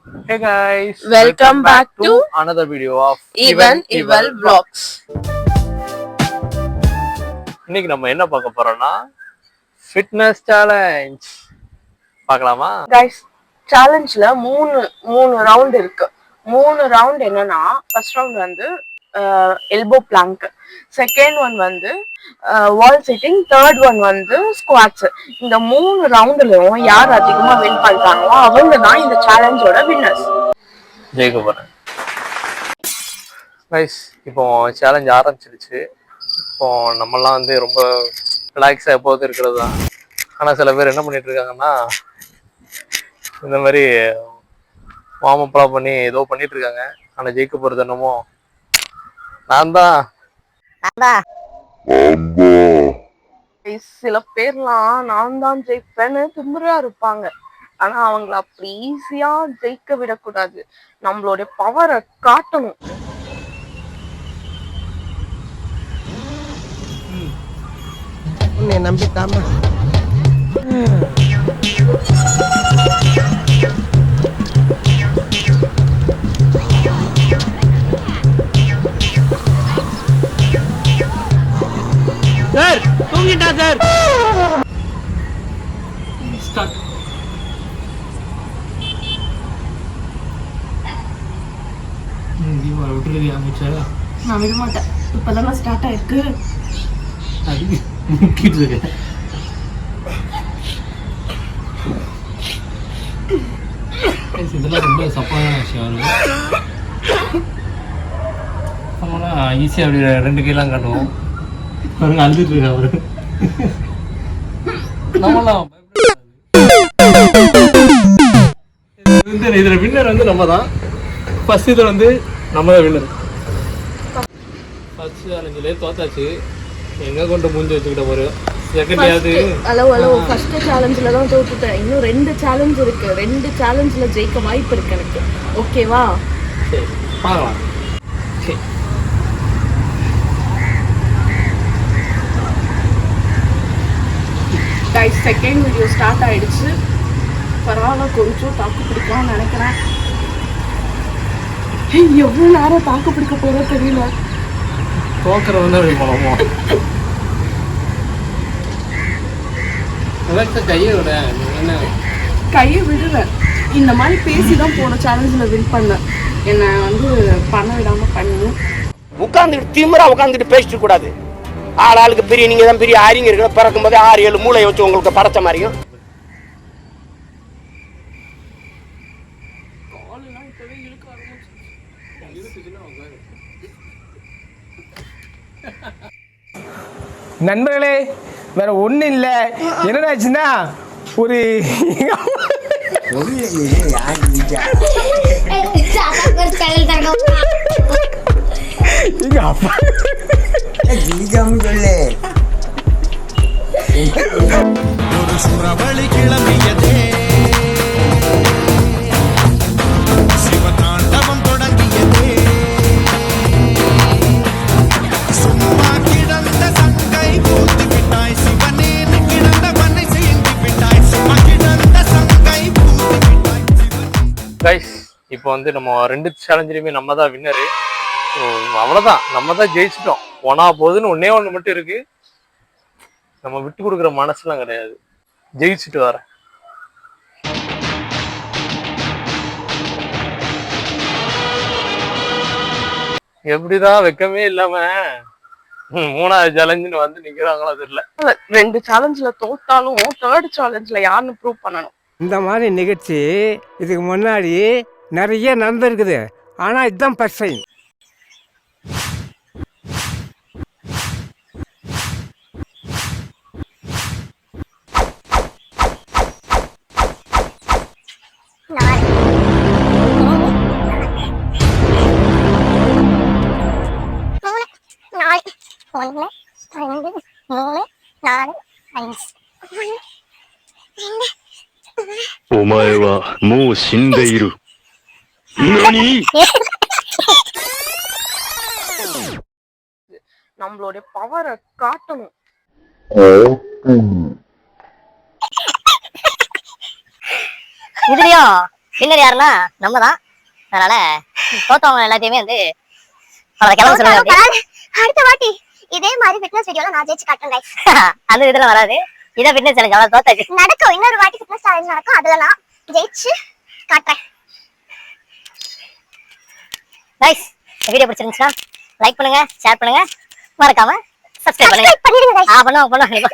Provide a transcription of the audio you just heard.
Hey guys, welcome back to another video of Even Eval Vlogs. இன்னைக்கு நம்ம என்ன பார்க்க போறோம்னா ஃபிட்னஸ் சேலஞ்ச் பார்க்கலாமா guys சேலஞ்ச்ல மூணு ரவுண்ட் இருக்கு. மூணு ரவுண்ட் என்னன்னா, ஃபர்ஸ்ட் ரவுண்ட் வந்து எல்போ பிளாங்க், செகண்ட் ஒன் வந்து வால் சிட்டிங், தேர்ட் ஒன் வந்து ஸ்குவாட்ஸ். இந்த மூணு ரவுண்ட்லயும் யார் அதிகமா வின் பண்றாங்களோ அவங்க தான் இந்த சேலஞ்சோட வின்னர்ஸ். ஜெயிக்க போறேன் கைஸ். இப்போ சேலஞ்ச் ஆரம்பிச்சிருச்சு. இப்போ நம்மலாம் வந்து ரொம்ப ரிலாக்ஸாக எப்போது இருக்கிறது தான். ஆனால் சில பேர் என்ன பண்ணிட்டு இருக்காங்கன்னா, இந்த மாதிரி வார்ம் அப்லாம் பண்ணி ஏதோ பண்ணிட்டு இருக்காங்க. ஆனால் ஜெயிக்க போறது என்னமோ நான் தான். சில பேர்லாம் நான் தான் ஜெயிப்பேன்னு திமிரா இருப்பாங்க. ஆனா அவங்கள அப்படி ஈஸியா ஜெயிக்க விடக்கூடாது. நம்மளோட பவரை காட்டணும். உன்னை நம்பிட்டாமா சார் தூங்கிட்டா சார். ஸ்டார்ட். விட்டுருவியா அமைச்சா? நான் விட மாட்டேன். இப்பதான் ஸ்டார்ட் ஆயிருக்கு. அது முக்கிட்டு இருக்கேன். இதெல்லாம் ரொம்ப சப்பான விஷயம். நம்மளாம் ஈஸியாக அப்படி 2 கையெல்லாம் காட்டுவோம். பாருங்க அழுதுட்டு இருக்கா அவரு. நம்மளாம் இதில் வின்னர் வந்து நம்ம தான். ஃபர்ஸ்ட் இதில் வந்து நம்ம தான் வின்னர். ஃபர்ஸ்ட் சேலஞ்சிலே தோத்தாச்சு. எங்கே கொண்டு மூஞ்சி வச்சுக்கிட்ட ஒரு செகண்ட் ஹலோ ஃபர்ஸ்ட் சேலஞ்சில் தான் தோத்துட்டேன். இன்னும் 2 சேலஞ்ச் இருக்கு. 2 சேலஞ்சில் ஜெயிக்க வாய்ப்பு இருக்கு எனக்கு. ஓகேவா? சரி பார்க்கலாம். சரி கைஸ், செகண்ட் வீடியோ ஸ்டார்ட் ஆயிடுச்சு. பரவாயில்ல, கொஞ்சம் தாக்கு பிடிக்கலாம்னு நினைக்கிறேன். எவ்வளோ நேரம் தாக்கு பிடிக்க போறோ தெரியல. தோக்கிற வந்து அப்படி போனோமோ. கையை விட என்ன கையை விடுற. இந்த மாதிரி பேசி தான் போன சேலஞ்சில் வின் பண்ண. என்னை வந்து பண்ண விடாம பண்ணி உட்காந்துட்டு திமிரா உட்காந்துட்டு பேசிட்டு கூடாது. ஆளுக்கு பெரிய நீங்க தான் பெரிய அறிஞர்கள். பிறக்கும் போதே 6-7 மூளையை வச்சு உங்களுக்கு படைச்ச மாதிரியும். நண்பர்களே, வேற ஒன்றும் இல்லை. என்னடாச்சுன்னா ஒரு எங்க அப்பா ஒரு சுறவழி கிளம்பியதே, சிவதாண்டவம் தொடங்கியதே. சும்மா கிடந்த சங்கை பூத்து விட்டாய், சிவனேன்னு கிடந்த பண்ணை செய்து விட்டாய். சும்மா கிடந்த சங்கை பூத்து விட்டாய். கைஸ், இப்போ வந்து நம்ம 2 சேலஞ்சிலுமே நம்ம தான் வின்னரு. அவ்வளோதான், நம்ம தான் ஜெயிச்சிட்டோம். போனா போகுதுன்னு ஒன்று மட்டும் இருக்கு. நம்ம விட்டு கொடுக்குற மனசுலாம் கிடையாது. ஜெயிச்சுட்டு வரேன். எப்படிதான் வெக்கமே இல்லாம 3வது சேலஞ்சுன்னு வந்து நிக்கிறாங்களோ தெரியல. 2 சேலஞ்சில் தோத்தாலும் 3rd சேலஞ்சில் யாருன்னு ப்ரூவ் பண்ணணும். இந்த மாதிரி நிகழ்ச்சி இதுக்கு முன்னாடி நிறைய நடந்திருக்குது. ஆனால் இதுதான் ஃபர்ஸ்ட் டைம். நம்மளோட பவரை காட்டணும். இதுலயா வின்னர் யாருன்னா நம்ம தான். அதனால தோத்தவங்க எல்லாத்தையுமே வந்து கிளம்ப சொல்லுங்க. அடுத்த வாட்டி இதே மாதிரி ஃபிட்னஸ் வீடியோல நான் ஜெயிச்சு காட்டுறேன் गाइस. அந்த இதுல வராது. இத ஃபிட்னஸ் சேலஞ்ச் அவ்வளவு தோத்தாச்சு. நடக்கும், இன்னொரு வாட்டி ஃபிட்னஸ் சேலஞ்ச் நடக்கும். அதுல நான் ஜெயிச்சு காட்டுறேன். गाइस, இந்த வீடியோ பிடிச்சிருந்துச்சுனா லைக் பண்ணுங்க, ஷேர் பண்ணுங்க, மறக்காம சப்ஸ்கிரைப் பண்ணுங்க. பண்ணிடுங்க गाइस. பண்ணுங்க.